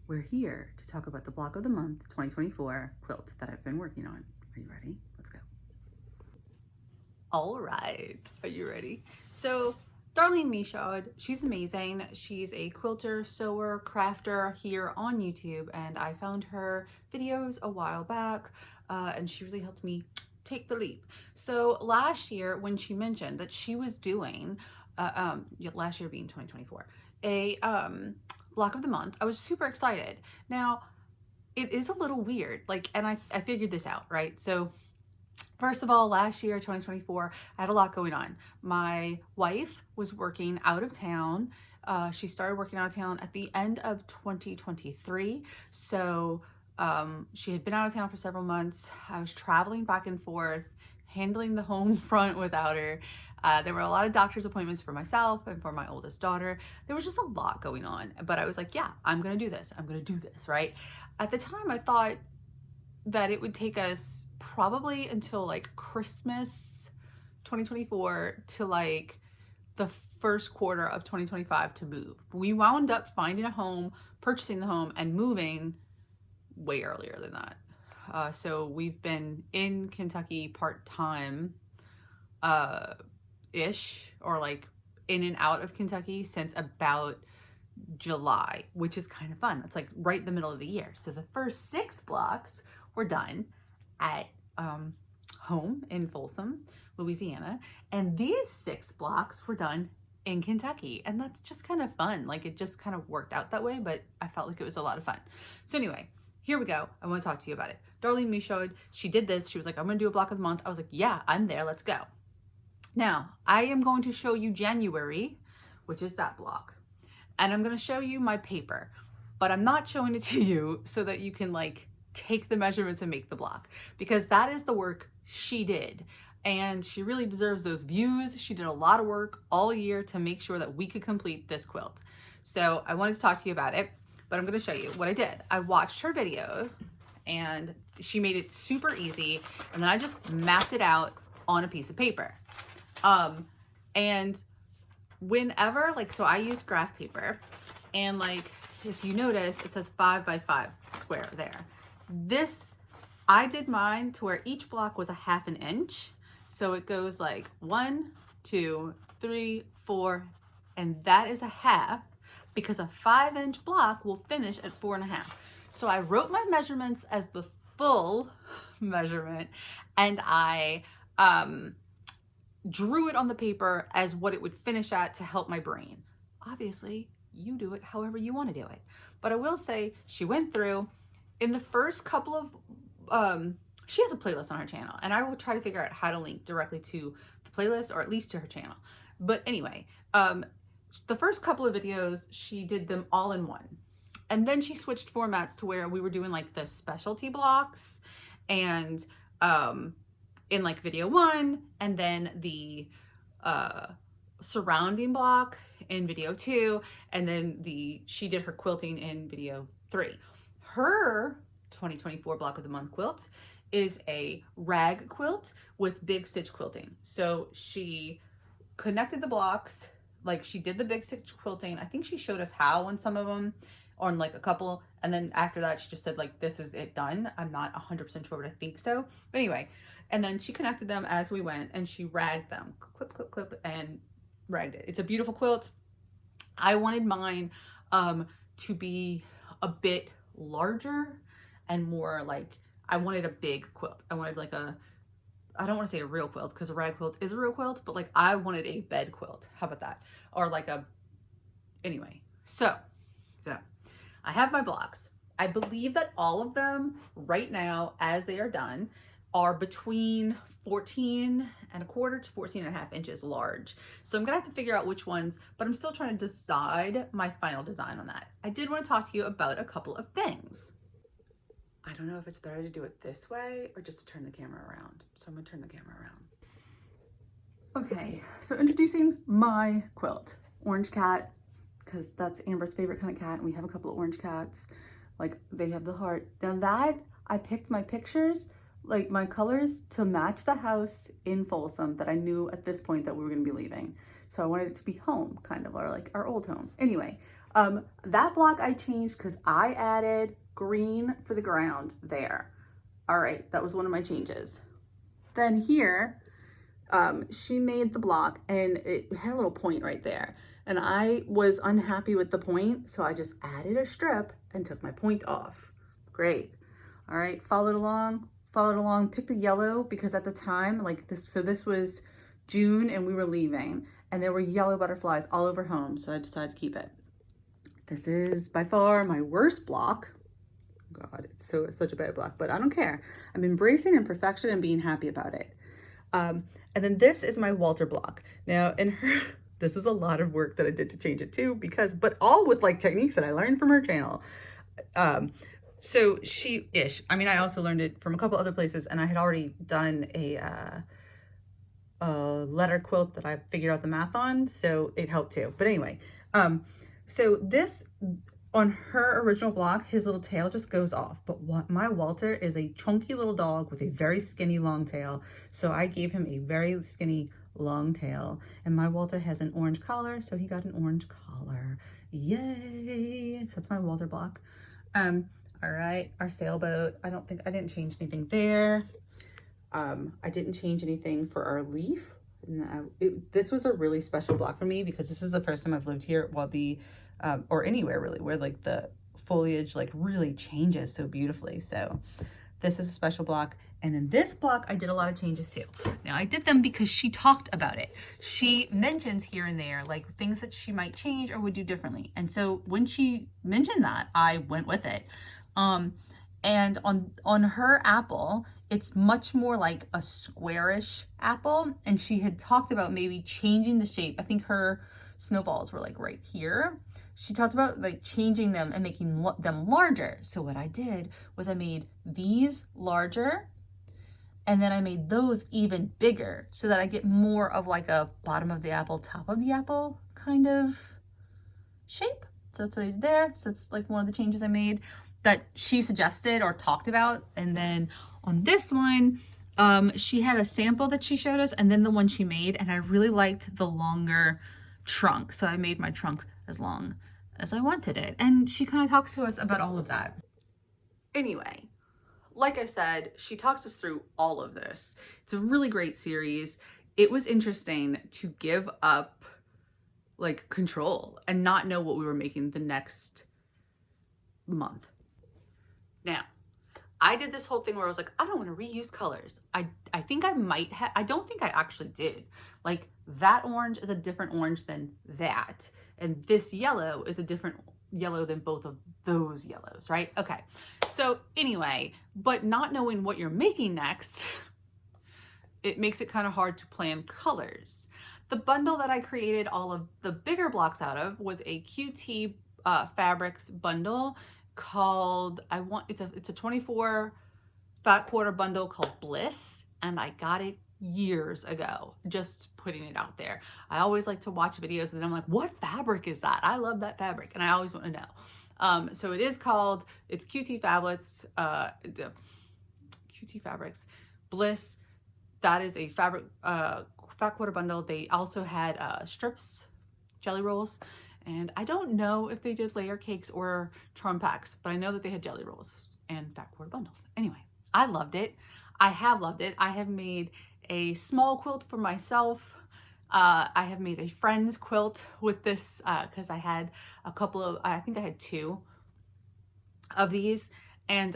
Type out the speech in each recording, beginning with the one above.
We're here to talk about the block of the month 2024 quilt that I've been working on. Are you ready? Let's go. All right, are you ready? So Darlene Michaud, she's amazing. She's a quilter, sewer, crafter here on YouTube, and I found her videos a while back, and she really helped me take the leap. So last year when she mentioned that she was doing, last year being 2024, a block of the month, I was super excited. Now, it is a little weird, like, and I figured this out, right? So first of all, last year, 2024, I had a lot going on. My wife was working out of town. She started working out of town at the end of 2023. So she had been out of town for several months. I was traveling back and forth, handling the home front without her. There were a lot of doctor's appointments for myself and for my oldest daughter. There was just a lot going on, but I was like, yeah, I'm gonna do this. I'm gonna do this, right? At the time, I thought that it would take us probably until like Christmas 2024 to like the first quarter of 2025 to move. We wound up finding a home, purchasing the home, and moving way earlier than that. So we've been in Kentucky part-time ish, or like in and out of Kentucky since about July, which is kind of fun. It's like right in the middle of the year. So the first 6 blocks were done at home in Folsom, Louisiana, and these 6 blocks were done in Kentucky, and that's just kind of fun. Like, it just kind of worked out that way, but I felt like it was a lot of fun. So anyway, here we go. I want to talk to you about it. Darlene Michaud, she did this. She was like, I'm gonna do a block of the month. I was like, yeah, I'm there, let's go. Now, I am going to show you January, which is that block, and I'm gonna show you my paper, but I'm not showing it to you so that you can like take the measurements and make the block, because that is the work she did, and she really deserves those views. She did a lot of work all year to make sure that we could complete this quilt. So I wanted to talk to you about it, but I'm going to show you what I did. I watched her video and she made it super easy, and then I just mapped it out on a piece of paper. And whenever, like, so I used graph paper, and like, if you notice, it says 5 by 5 square there. This, I did mine to where each block was a 1/2 inch. So it goes like 1, 2, 3, 4, and that is a 1/2, because a 5-inch block will finish at 4.5. So I wrote my measurements as the full measurement, and I drew it on the paper as what it would finish at to help my brain. Obviously, you do it however you want to do it. But I will say, she went through in the first couple of, she has a playlist on her channel, and I will try to figure out how to link directly to the playlist, or at least to her channel. But anyway, the first couple of videos, she did them all in one. And then she switched formats to where we were doing like the specialty blocks, and in like video 1, and then the surrounding block in video 2, and then she did her quilting in video 3. Her 2024 block of the month quilt is a rag quilt with big stitch quilting. So she connected the blocks, like she did the big stitch quilting. I think she showed us how on some of them, on like a couple, and then after that she just said like, this is it, done. I'm not 100% sure, but I think so. But anyway, and then she connected them as we went, and she ragged them, clip, clip, clip, and ragged it. It's a beautiful quilt. I wanted mine to be a bit larger and more like, I wanted a big quilt. I wanted like a, I don't want to say a real quilt, because a rag quilt is a real quilt, but like I wanted a bed quilt. How about that? Or like a, anyway. So I have my blocks. I believe that all of them right now, as they are done, are between 14.25 to 14.5 inches large. So I'm gonna have to figure out which ones, but I'm still trying to decide my final design on that. I did want to talk to you about a couple of things. I don't know if it's better to do it this way or just to turn the camera around. So I'm gonna turn the camera around. Okay, so introducing my quilt. Orange cat, because that's Amber's favorite kind of cat, and we have a couple of orange cats. Like, they have the heart. Now that, I picked my pictures, like my colors, to match the house in Folsom that I knew at this point that we were gonna be leaving. So I wanted it to be home, kind of, or like our old home. Anyway, That block I changed because I added green for the ground there. All right, that was one of my changes. Then here, she made the block and it had a little point right there. And I was unhappy with the point, so I just added a strip and took my point off. Great. All right, followed along, picked a yellow because at the time, like this, so this was June and we were leaving and there were yellow butterflies all over home, so I decided to keep it. This is by far my worst block. God, it's such a bad block, but I don't care. I'm embracing imperfection and being happy about it. And then this is my Walter block. Now, in her, this is a lot of work that I did to change it too, but all with like techniques that I learned from her channel. So I mean, I also learned it from a couple other places, and I had already done a letter quilt that I figured out the math on, so it helped too. But anyway, so this, on her original block, his little tail just goes off. But what my Walter is a chunky little dog with a very skinny long tail. So I gave him a very skinny long tail. And my Walter has an orange collar, so he got an orange collar. Yay! So that's my Walter block. All right, our sailboat. I didn't change anything there. I didn't change anything for our leaf. This was a really special block for me because this is the first time I've lived here while or anywhere really, where like the foliage like really changes so beautifully. So this is a special block. And then this block, I did a lot of changes too. Now I did them because she talked about it. She mentions here and there, like things that she might change or would do differently. And so when she mentioned that, I went with it. And on her apple, it's much more like a squarish apple. And she had talked about maybe changing the shape. I think her snowballs were like right here. She talked about like changing them and making them larger. So what I did was I made these larger and then I made those even bigger so that I get more of like a bottom of the apple, top of the apple kind of shape. So that's what I did there. So it's like one of the changes I made that she suggested or talked about. And then on this one, she had a sample that she showed us and then the one she made, and I really liked the longer trunk. So I made my trunk as long as I wanted it. And she kind of talks to us about all of that. Anyway, like I said, she talks us through all of this. It's a really great series. It was interesting to give up like control and not know what we were making the next month. Now, I did this whole thing where I was like, I don't want to reuse colors. I think I might have, I don't think I actually did. Like that orange is a different orange than that. And this yellow is a different yellow than both of those yellows, right? Okay. So anyway, but not knowing what you're making next, it makes it kind of hard to plan colors. The bundle that I created all of the bigger blocks out of was a QT Fabrics bundle called, it's a 24 fat quarter bundle called Bliss, and I got it years ago, just putting it out there. I always like to watch videos and then I'm like, what fabric is that? I love that fabric and I always want to know. So it's QT Fabrics, QT Fabrics Bliss. That is a fabric fat quarter bundle. They also had strips, jelly rolls, and I don't know if they did layer cakes or charm packs, but I know that they had jelly rolls and fat quarter bundles. Anyway, I loved it. I have loved it. I have made a small quilt for myself. I have made a friend's quilt with this because I had a couple of, I think I had 2 of these, and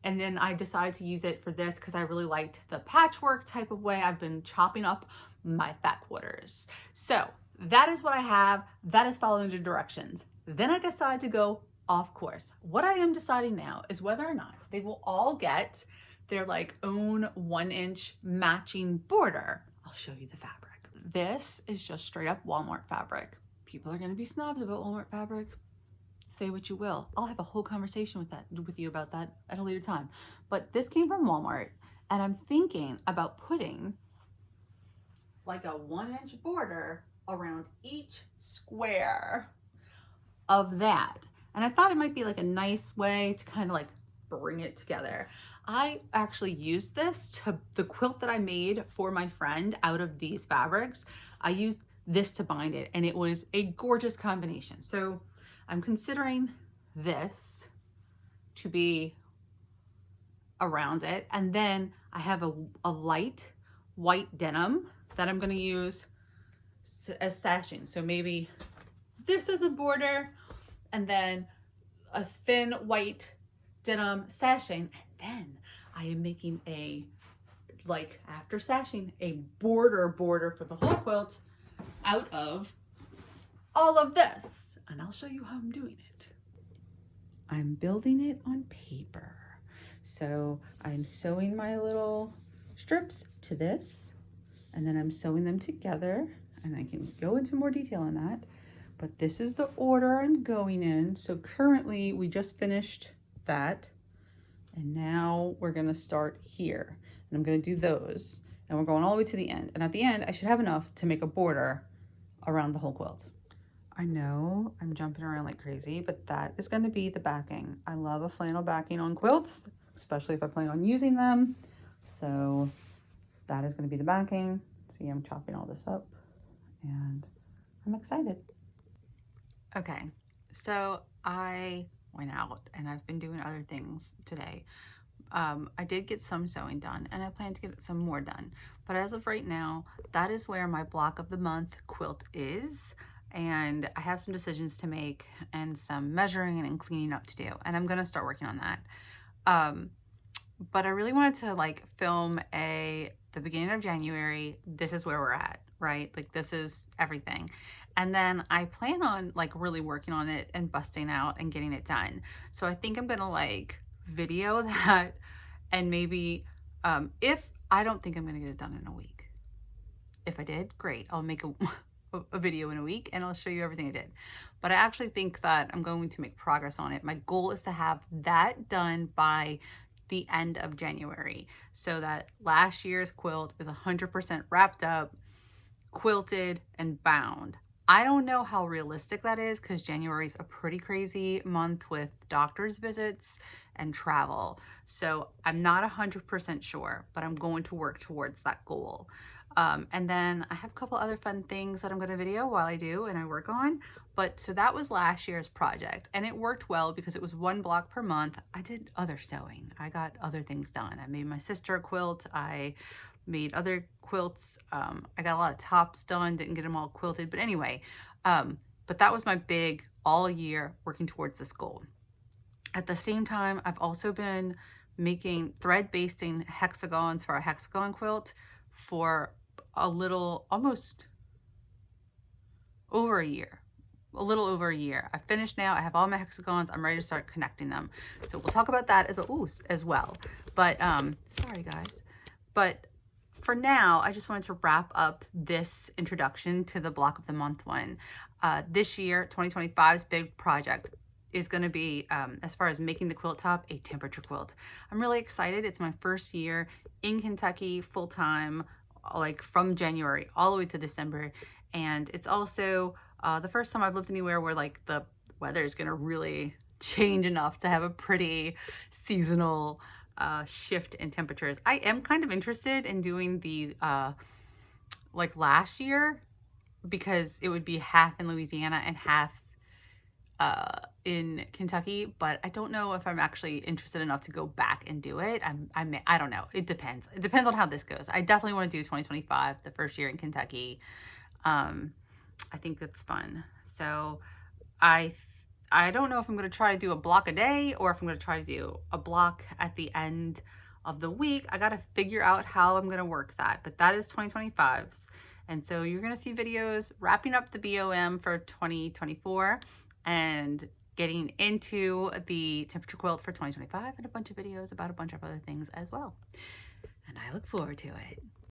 then I decided to use it for this because I really liked the patchwork type of way I've been chopping up my fat quarters. So that is what I have. That is following the directions. Then I decided to go off course. What I am deciding now is whether or not they will all get their like own 1-inch matching border. I'll show you the fabric. This is just straight up Walmart fabric. People are going to be snobs about Walmart fabric. Say what you will. I'll have a whole conversation with you about that at a later time. But this came from Walmart, and I'm thinking about putting like a 1-inch border around each square of that. And I thought it might be like a nice way to kind of like bring it together. I actually used this to the quilt that I made for my friend out of these fabrics. I used this to bind it, and it was a gorgeous combination. So I'm considering this to be around it. And then I have a light white denim that I'm gonna use as sashing. So maybe this as a border, and then a thin white denim sashing. And then I am making a, like after sashing, a border for the whole quilt out of all of this. And I'll show you how I'm doing it. I'm building it on paper. So I'm sewing my little strips to this, and then I'm sewing them together, and I can go into more detail on that. But this is the order I'm going in. So currently we just finished that, and now we're gonna start here. And I'm gonna do those, and we're going all the way to the end. And at the end, I should have enough to make a border around the whole quilt. I know I'm jumping around like crazy, but that is gonna be the backing. I love a flannel backing on quilts, especially if I plan on using them. So that is gonna be the backing. See, I'm chopping all this up, and I'm excited. Okay, so I went out and I've been doing other things today. I did get some sewing done, and I plan to get some more done. But as of right now, that is where my block of the month quilt is. And I have some decisions to make and some measuring and cleaning up to do. And I'm gonna start working on that. But I really wanted to like film the beginning of January. This is where we're at, right? Like this is everything. And then I plan on like really working on it and busting out and getting it done. So I think I'm gonna like video that, and maybe if I don't think I'm gonna get it done in a week. If I did, great. I'll make a video in a week and I'll show you everything I did. But I actually think that I'm going to make progress on it. My goal is to have that done by the end of January, so that last year's quilt is 100% wrapped up, quilted, and bound. I don't know how realistic that is because January is a pretty crazy month with doctor's visits and travel. So I'm not 100% sure, but I'm going to work towards that goal. And then I have a couple other fun things that I'm going to video while I do and I work on. But so that was last year's project, and it worked well because it was 1 block per month. I did other sewing. I got other things done. I made my sister a quilt. I made other quilts. I got a lot of tops done, didn't get them all quilted, but anyway, but that was my big all year working towards this goal. At the same time, I've also been making thread basting hexagons for a hexagon quilt for a little, almost over a year. A little over a year. I finished now. I have all my hexagons. I'm ready to start connecting them. So we'll talk about that as well. But sorry guys. But for now, I just wanted to wrap up this introduction to the block of the month one. This year, 2025's big project is going to be, as far as making the quilt top, a temperature quilt. I'm really excited. It's my first year in Kentucky full-time, like from January all the way to December. And it's also the first time I've lived anywhere where like the weather is going to really change enough to have a pretty seasonal shift in temperatures. I am kind of interested in doing the like last year, because it would be half in Louisiana and half in Kentucky, but I don't know if I'm actually interested enough to go back and do it. I don't know. It depends. It depends on how this goes. I definitely want to do 2025, the first year in Kentucky. I think that's fun. So I don't know if I'm going to try to do a block a day or if I'm going to try to do a block at the end of the week. I got to figure out how I'm going to work that, but that is 2025's. And so you're going to see videos wrapping up the BOM for 2024 and getting into the temperature quilt for 2025, and a bunch of videos about a bunch of other things as well. And I look forward to it.